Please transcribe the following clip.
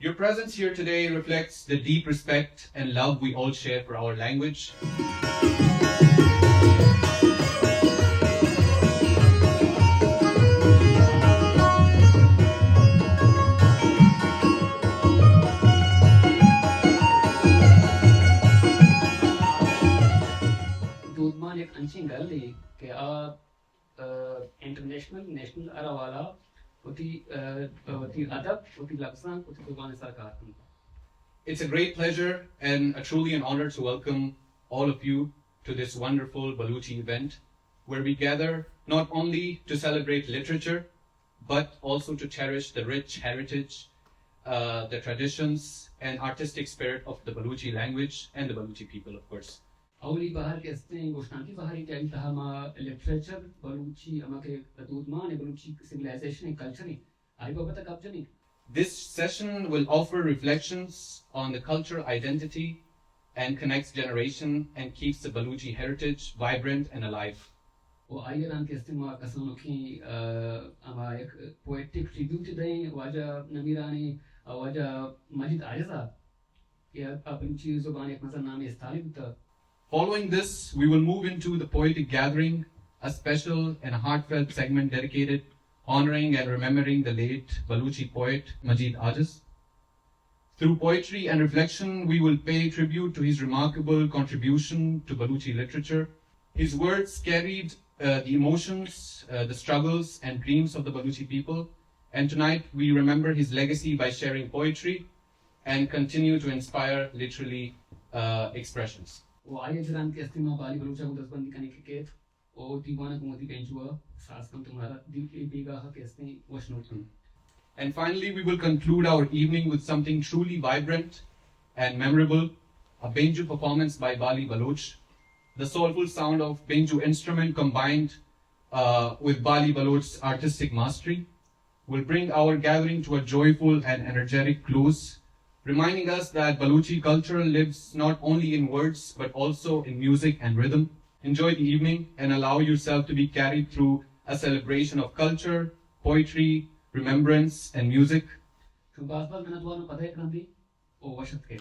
Your presence here today reflects the deep respect and love we all share for our language. دودمان एक अच्छी गल है कि international national अरावाला उती अदब उती लफ्ज़ां उती दुकान सरकार की. It's a great pleasure and truly an honor to welcome all of you to this wonderful Baluchi event, where we gather not only to celebrate literature, but also to cherish the rich heritage, the traditions and artistic spirit of the Baluchi language and the Baluchi people, of course. أولي بحر كستين وشناكي بحري تاني تهما literature بلوچي أما के دودمان بلوچي civilization culture आई बाबा तक अब जनी. This session will offer reflections on the cultural identity and connects generation and keeps the Baluchi heritage vibrant and alive. وأي ران كستين ما كسانو كي أما एक poetic tribute दें वाजा नमीरानी वाजा मजिद आयज़ा या बलूची ज़ुबान एक मज़ा नाम इस्तालिब था. Following this, we will move into the poetic gathering, a special and heartfelt segment dedicated honoring and remembering the late Baluchi poet Majid Ajiz. Through poetry and reflection, we will pay tribute to his remarkable contribution to Baluchi literature. His words carried the emotions, the struggles and dreams of the Baluchi people, and tonight we remember his legacy by sharing poetry and continue to inspire literary expressions. وآية جران كاستماع بالي بلوچا को 10 बंदी करने के केत और दीवाना को मोती पेंचुआ सास कम तुम्हारा दिल के बेगा हा Keste वशनोट. And finally, we will conclude our evening with something truly vibrant and memorable, a Benju performance by Bali Baloch. The soulful sound of Benju instrument combined with Bali Baloch's artistic mastery will bring our gathering to a joyful and energetic close, reminding us that Baluchi culture lives not only in words but also in music and rhythm. Enjoy the evening and allow yourself to be carried through a celebration of culture, poetry, remembrance and music. شو बात बात मैंने तुम्हारे पता है करनी ओ वशत के.